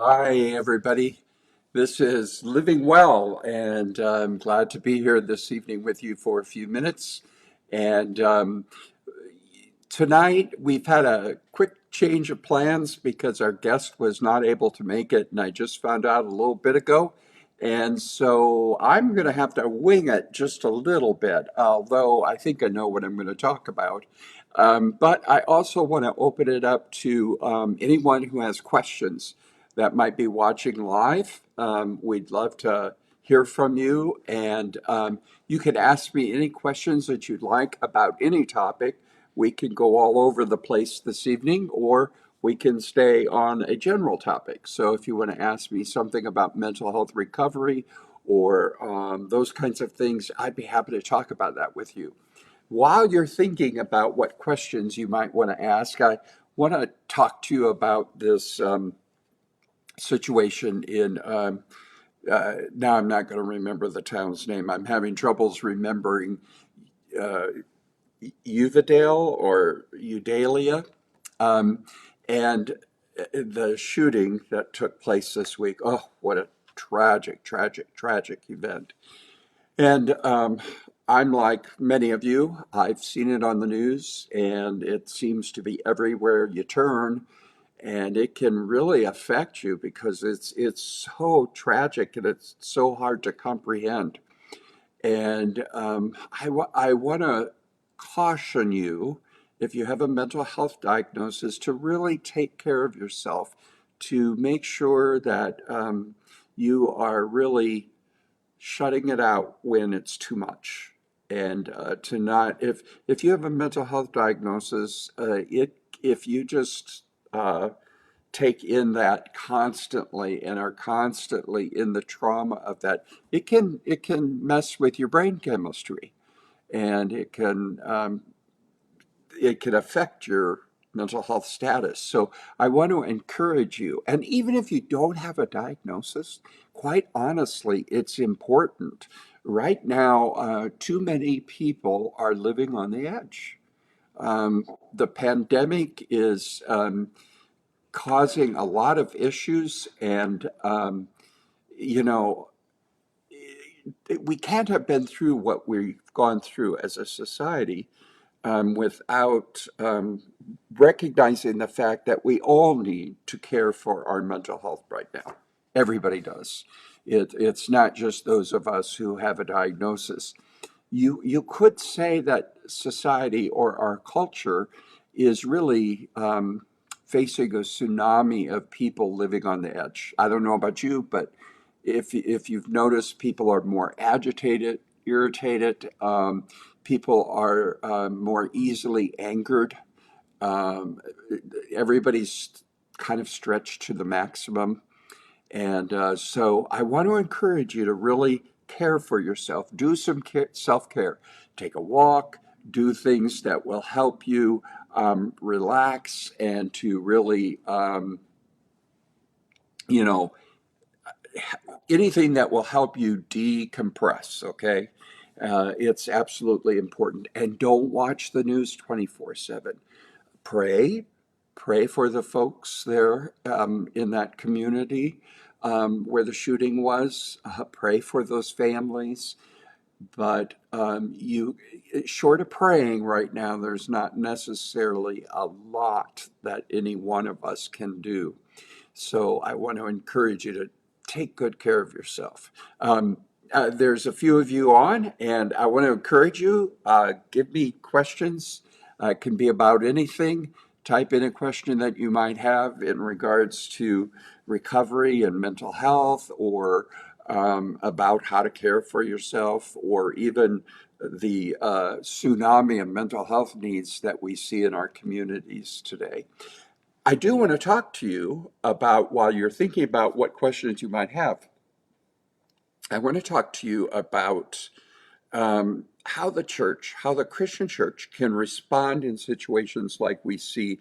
Hi, everybody. This is Living Well, and I'm glad to be here this evening with you for a few minutes. And Tonight, we've had a quick change of plans because our guest was not able to make it, and I just found out a little bit ago. And so I'm going to have to wing it just a little bit, although I think I know what I'm going to talk about. But I also want to open it up to anyone who has questions that might be watching live. We'd love to hear from you, and you can ask me any questions that you'd like about any topic. We can go all over the place this evening, or we can stay on a general topic. So if you want to ask me something about mental health recovery or those kinds of things, I'd be happy to talk about that with you. While you're thinking about what questions you might want to ask, I want to talk to you about this situation in now I'm not going to remember the town's name. I'm having troubles remembering uh, Uvidale or Eudalia. Um, and the shooting that took place this week, oh, what a tragic event. And I'm like many of you, I've seen it on the news, and it seems to be everywhere you turn. And it can really affect you because it's so tragic and it's so hard to comprehend. And I want to caution you, if you have a mental health diagnosis, to really take care of yourself, to make sure that you are really shutting it out when it's too much. And to not, if you have a mental health diagnosis, if you just uh, take in that constantly and are constantly in the trauma of that, it can mess with your brain chemistry, and it can affect your mental health status. So I want to encourage you, and even if you don't have a diagnosis, quite honestly, it's important. Right now, too many people are living on the edge. The pandemic is causing a lot of issues, and you know, we can't have been through what we've gone through as a society without recognizing the fact that we all need to care for our mental health right now. Everybody does. It's not just those of us who have a diagnosis. You could say that society or our culture is really facing a tsunami of people living on the edge. I don't know about you, but if you've noticed, people are more agitated, irritated. People are more easily angered. Um, Everybody's kind of stretched to the maximum. And so I want to encourage you to really care for yourself. Do some self care. Take a walk, do things that will help you relax and to really, you know, anything that will help you decompress, okay? It's absolutely important. And don't watch the news 24/7. Pray, pray for the folks there in that community where the shooting was. Pray for those families. But short of praying right now, there's not necessarily a lot that any one of us can do. So I want to encourage you to take good care of yourself. There's a few of you on, and I want to encourage you. Give me questions. It can be about anything. Type in a question that you might have in regards to recovery and mental health, or about how to care for yourself, or even the tsunami of mental health needs that we see in our communities today. I do want to talk to you about, while you're thinking about what questions you might have, I want to talk to you about how the church, how the Christian church can respond in situations like we see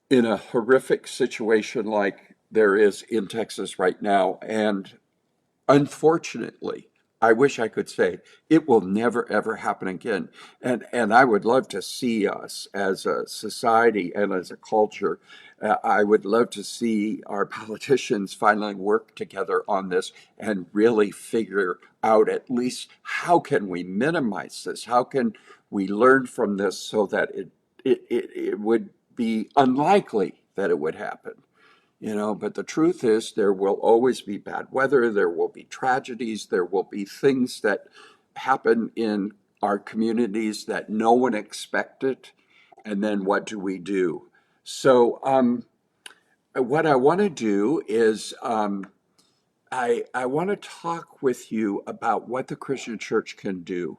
in a horrific situation like there is in Texas right now. And unfortunately, I wish I could say it will never ever happen again. And I would love to see us as a society and as a culture. I would love to see our politicians finally work together on this and really figure out at least how can we minimize this? How can we learn from this so that it would be unlikely that it would happen? But the truth is, there will always be bad weather, there will be tragedies, there will be things that happen in our communities that no one expected. And then what do we do? So, what I want to do is I want to talk with you about what the Christian church can do.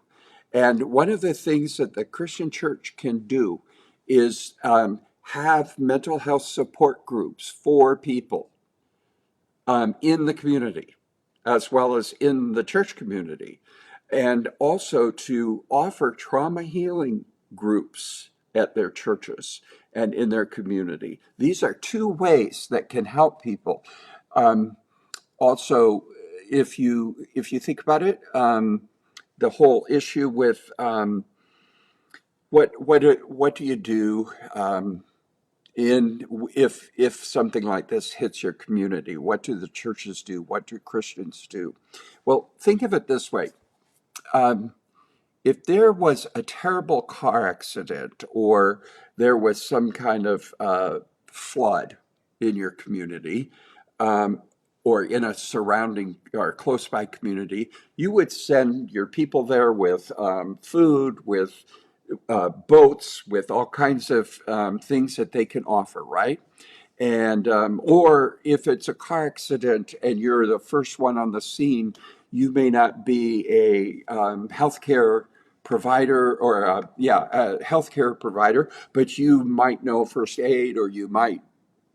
And one of the things that the Christian church can do is have mental health support groups for people in the community, as well as in the church community, and also to offer trauma healing groups at their churches and in their community. These are two ways that can help people. Um, Also, if you think about it, the whole issue with what do you do in if something like this hits your community? What do the churches do? What do Christians do? Well, think of it this way. Um, if there was a terrible car accident or there was some kind of flood in your community, or in a surrounding or close by community, you would send your people there with food, with boats, with all kinds of things that they can offer, right? And or if it's a car accident and you're the first one on the scene, you may not be a healthcare provider or a healthcare provider, but you might know first aid, or you might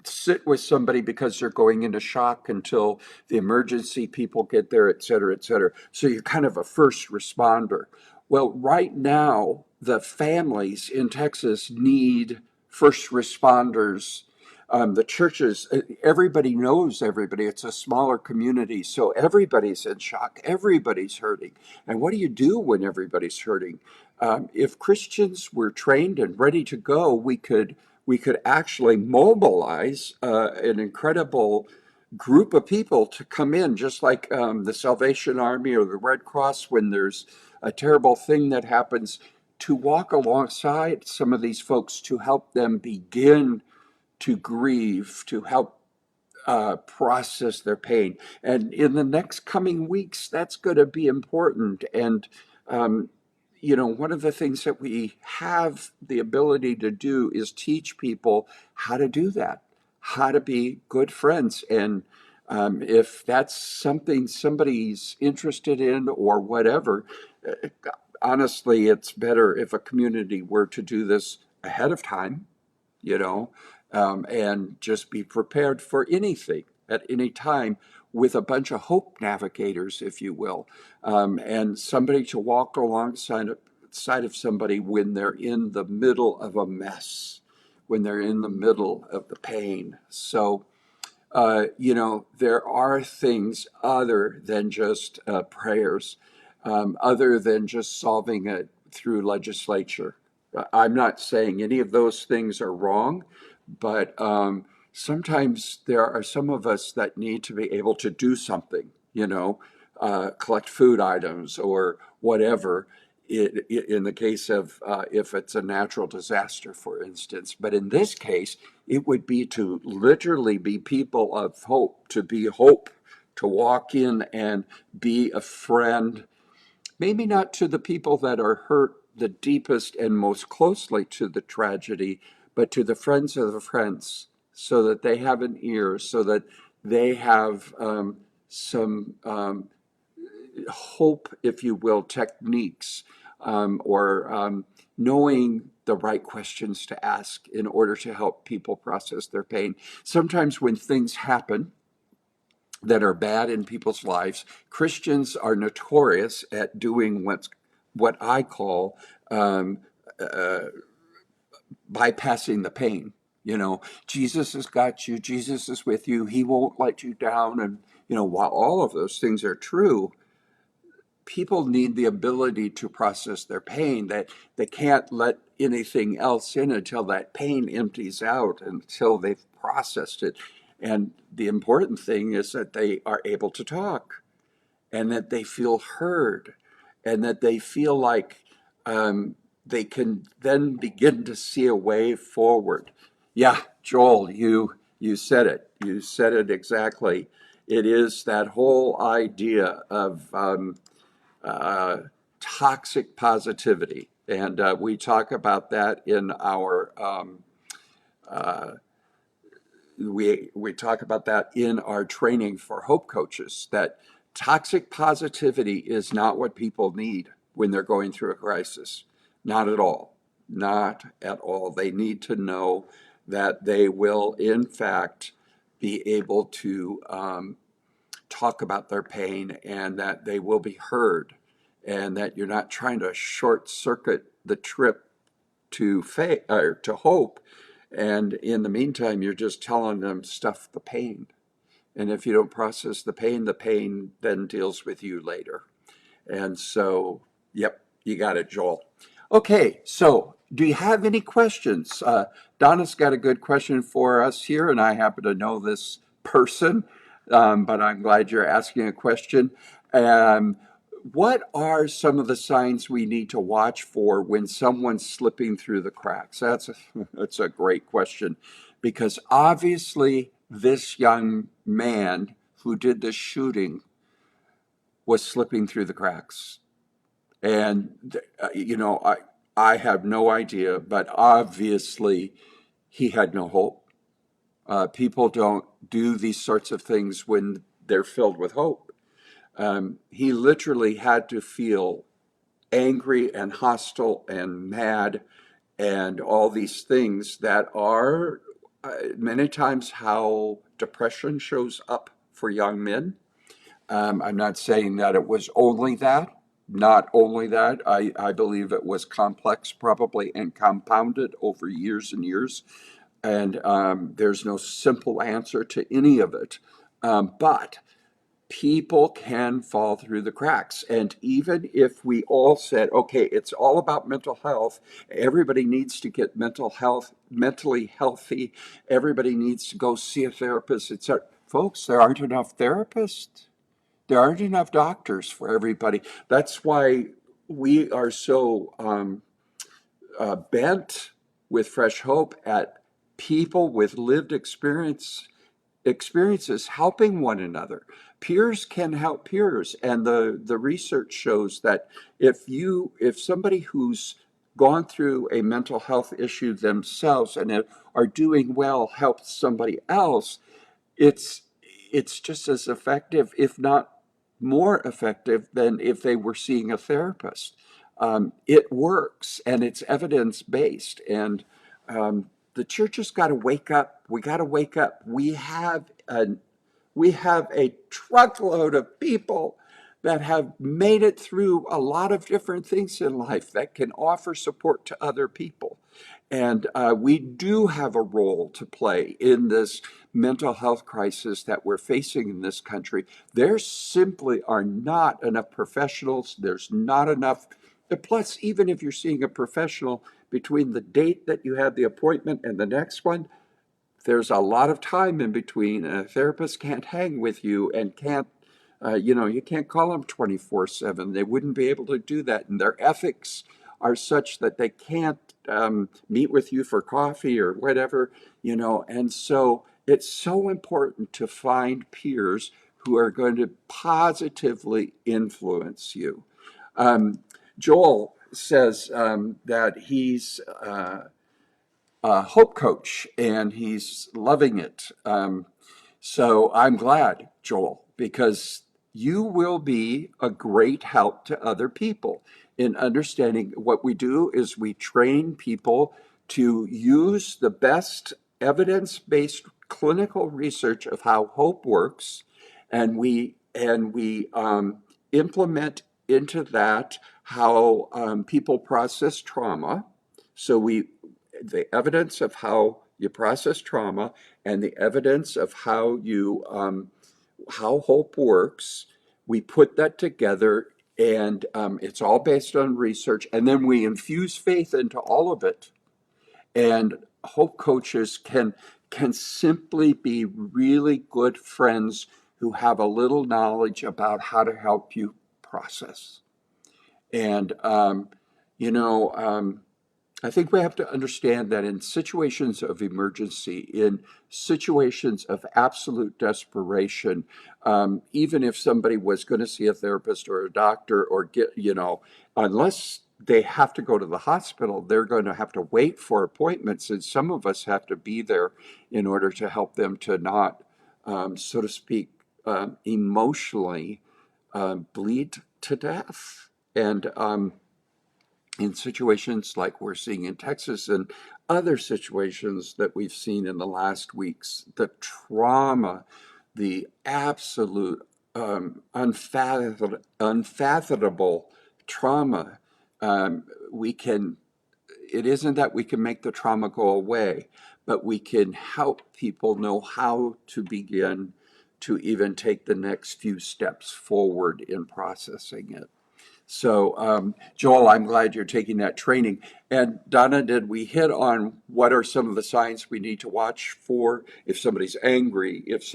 sit with somebody because they're going into shock until the emergency people get there, et cetera, et cetera. So you're kind of a first responder. Well, right now, the families in Texas need first responders. The churches, everybody knows everybody. It's a smaller community, so everybody's in shock. Everybody's hurting. And what do you do when everybody's hurting? If Christians were trained and ready to go, we could actually mobilize an incredible group of people to come in, just like the Salvation Army or the Red Cross when there's a terrible thing that happens, to walk alongside some of these folks to help them begin to grieve, to help process their pain. And in the next coming weeks, that's going to be important. And, one of the things that we have the ability to do is teach people how to do that, how to be good friends. And if that's something somebody's interested in or whatever, uh, honestly, it's better if a community were to do this ahead of time, you know, and just be prepared for anything at any time with a bunch of hope navigators, if you will, and somebody to walk alongside side of somebody when they're in the middle of a mess, when they're in the middle of the pain. So, there are things other than just prayers, other than just solving it through legislature. I'm not saying any of those things are wrong, but sometimes there are some of us that need to be able to do something, collect food items or whatever. In the case of if it's a natural disaster, for instance. But in this case, it would be to literally be people of hope, to be hope, to walk in and be a friend, maybe not to the people that are hurt the deepest and most closely to the tragedy, but to the friends of the friends, so that they have an ear, so that they have some hope, if you will, techniques, or knowing the right questions to ask in order to help people process their pain. Sometimes when things happen that are bad in people's lives, Christians are notorious at doing what I call uh, bypassing the pain. Jesus has got you. Jesus is with you. He won't let you down. And while all of those things are true, people need the ability to process their pain. That they can't let anything else in until that pain empties out, until they've processed it. And the important thing is that they are able to talk, and that they feel heard, and that they feel like they can then begin to see a way forward. Yeah, Joel, you said it. You said it exactly. It is that whole idea of uh, toxic positivity, and we talk about that in our uh, we talk about that in our training for hope coaches, that toxic positivity is not what people need when they're going through a crisis. Not at all. Not at all. They need to know that they will, in fact, be able to talk about their pain, and that they will be heard, and that you're not trying to short circuit the trip to faith or to hope, and in the meantime you're just telling them stuff the pain, and if you don't process the pain then deals with you later. And so, yep, you got it, Joel. Okay, so do you have any questions? Donna's got a good question for us here, and I happen to know this person, but I'm glad you're asking a question. Um, what are some of the signs we need to watch for when someone's slipping through the cracks? That's a great question, because obviously this young man who did this shooting was slipping through the cracks. And, I have no idea, but obviously he had no hope. People don't do these sorts of things when they're filled with hope. He literally had to feel angry and hostile and mad and all these things that are many times how depression shows up for young men. I'm not saying that it was only that, not only that. I believe it was complex, probably, and compounded over years and years. And there's no simple answer to any of it. But people can fall through the cracks. And even if we all said, okay, it's all about mental health, everybody needs to get mental health, mentally healthy, everybody needs to go see a therapist, etc. Folks, there aren't enough therapists. There aren't enough doctors for everybody. That's why we are so bent with Fresh Hope at people with lived experiences helping one another. Peers can help peers, and the research shows that if somebody who's gone through a mental health issue themselves and are doing well helps somebody else, it's it's just as effective, if not more effective, than if they were seeing a therapist. It works, and it's evidence based. And the church has got to wake up. We got to wake up. We have a truckload of people that have made it through a lot of different things in life that can offer support to other people. And we do have a role to play in this mental health crisis that we're facing in this country. There simply are not enough professionals. There's not enough. Plus, even if you're seeing a professional between the date that you had the appointment and the next one, there's a lot of time in between, and a therapist can't hang with you and can't, you can't call them 24/7. They wouldn't be able to do that. And their ethics are such that they can't meet with you for coffee or whatever. And so it's so important to find peers who are going to positively influence you. Um, Joel says that he's hope coach, and he's loving it. So I'm glad, Joel, because you will be a great help to other people in understanding. What we do is we train people to use the best evidence-based clinical research of how hope works, and we implement into that how people process trauma. So the evidence of how you process trauma and the evidence of how hope works, we put that together And it's all based on research. And then we infuse faith into all of it. And hope coaches can simply be really good friends who have a little knowledge about how to help you process. And you know, I think we have to understand that in situations of emergency, in situations of absolute desperation, even if somebody was going to see a therapist or a doctor or get, unless they have to go to the hospital, they're going to have to wait for appointments. And some of us have to be there in order to help them to not, so to speak, emotionally bleed to death. And in situations like we're seeing in Texas and other situations that we've seen in the last weeks, the trauma, the absolute unfathomable trauma, we can, it isn't that we can make the trauma go away, but we can help people know how to begin to even take the next few steps forward in processing it. So, Joel, I'm glad you're taking that training. And Donna, did we hit on what are some of the signs we need to watch for if somebody's angry, if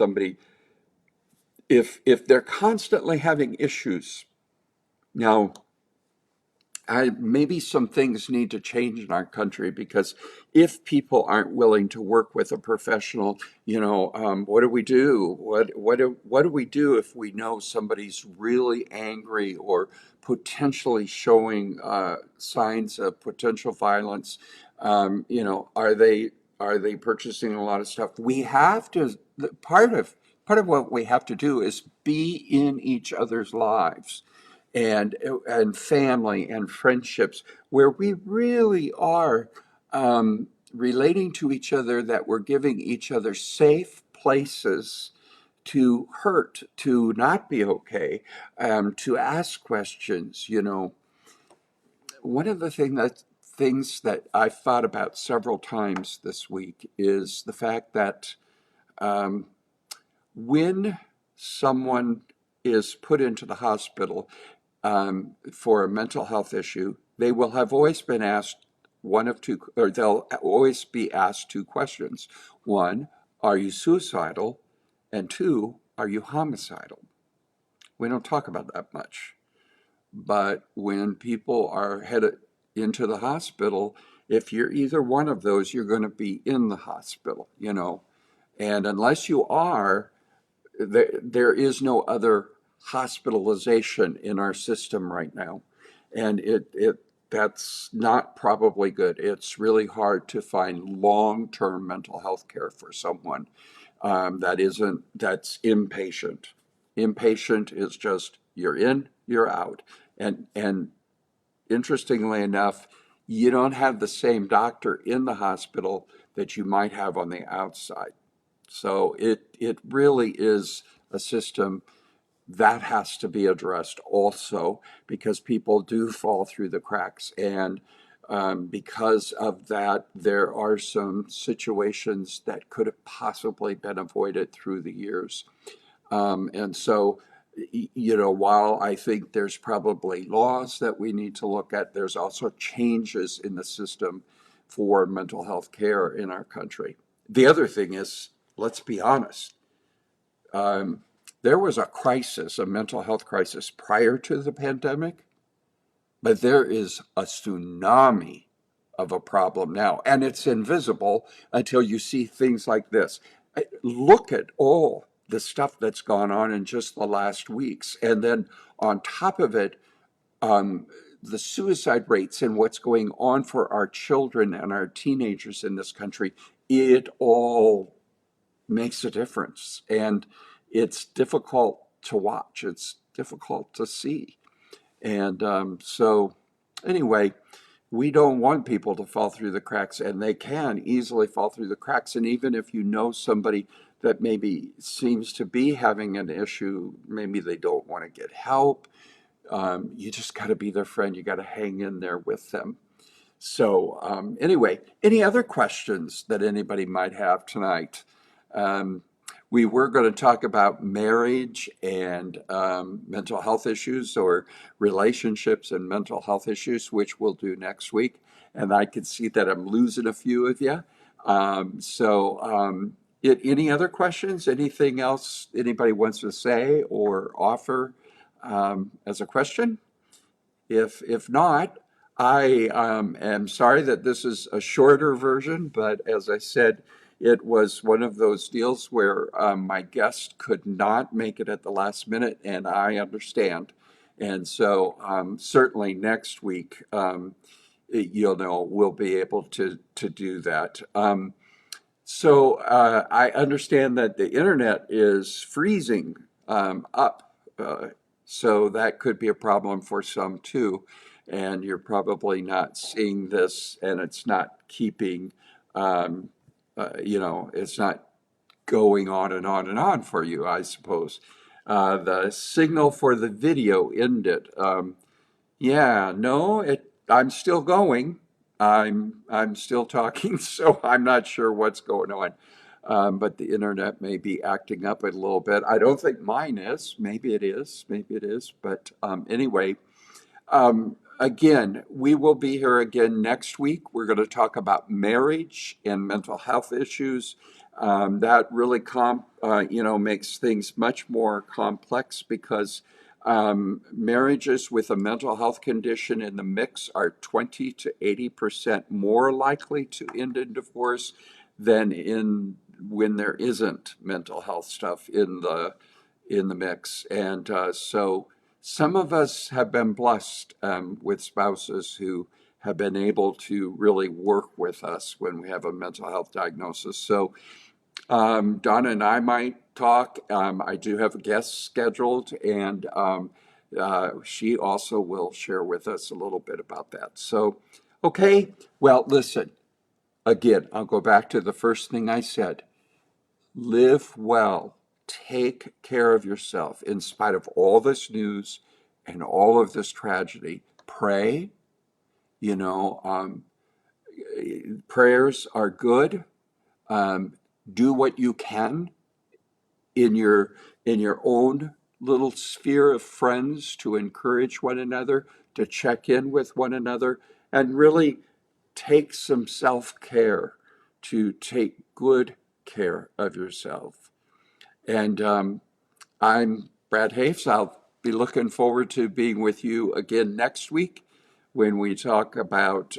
they're constantly having issues? Now, maybe some things need to change in our country because if people aren't willing to work with a professional, what do we do? What do we do if we know somebody's really angry or potentially showing signs of potential violence? Are they purchasing a lot of stuff? We have to. Part of what we have to do is be in each other's lives and family and friendships where we really are relating to each other, that we're giving each other safe places to hurt, to not be okay, to ask questions. One of the things that I've thought about several times this week is the fact that um, when someone is put into the hospital for a mental health issue, they will have always been asked one of two, or they'll always be asked two questions. One, are you suicidal? And two, are you homicidal? We don't talk about that much. But when people are headed into the hospital, if you're either one of those, you're going to be in the hospital. And unless you are, there is no other hospitalization in our system right now. And that's not probably good. It's really hard to find long-term mental health care for someone that's inpatient. Inpatient is just you're in, you're out. And interestingly enough, you don't have the same doctor in the hospital that you might have on the outside. So it really is a system that has to be addressed also because people do fall through the cracks. And because of that, there are some situations that could have possibly been avoided through the years. And so, while I think there's probably laws that we need to look at, there's also changes in the system for mental health care in our country. The other thing is, let's be honest, um, there was a crisis, a mental health crisis prior to the pandemic, but there is a tsunami of a problem now, and it's invisible until you see things like this. Look at all the stuff that's gone on in just the last weeks, and then on top of it, um, the suicide rates and what's going on for our children and our teenagers in this country, it all makes a difference. And it's difficult to watch, it's difficult to see. And so, anyway, we don't want people to fall through the cracks, and they can easily fall through the cracks. And even if you know somebody that maybe seems to be having an issue, maybe they don't want to get help, you just got to be their friend. You got to hang in there with them. So, anyway, any other questions that anybody might have tonight? Um, We were going to talk about marriage and mental health issues or relationships and mental health issues, which we'll do next week. And I can see that I'm losing a few of you. Any other questions? Anything else anybody wants to say or offer as a question? If not, I am sorry that this is a shorter version, but as I said, it was one of those deals where my guest could not make it at the last minute, and I understand. And so certainly next week, we'll be able to do that. I understand that the internet is freezing up, so that could be a problem for some too. And you're probably not seeing this, and it's not keeping, it's not going on and on and on for you, I suppose. The signal for the video ended. Yeah, no, I'm still going. I'm still talking, so I'm not sure what's going on. But the internet may be acting up a little bit. I don't think mine is. Maybe it is. Maybe it is. But anyway, again, we will be here again next week. We're going to talk about marriage and mental health issues. That really makes things much more complex because marriages with a mental health condition in the mix are 20 to 80% more likely to end in divorce than in when there isn't mental health stuff in the mix. And so some of us have been blessed with spouses who have been able to really work with us when we have a mental health diagnosis. So Donna and I might talk. I do have a guest scheduled, and she also will share with us a little bit about that. So, okay, well, listen, again, I'll go back to the first thing I said. Live well. Take care of yourself in spite of all this news and all of this tragedy. Pray. You know, prayers are good. Um, do what you can in your own little sphere of friends to encourage one another, to check in with one another, and really take some self-care to take good care of yourself. And I'm Brad Hoefs. I'll be looking forward to being with you again next week when we talk about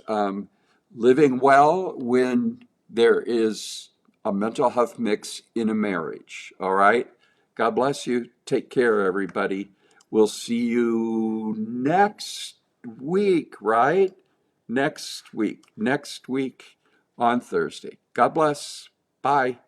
living well when there is a mental health mix in a marriage. All right. God bless you. Take care, everybody. We'll see you next week, right? Next week on Thursday. God bless. Bye.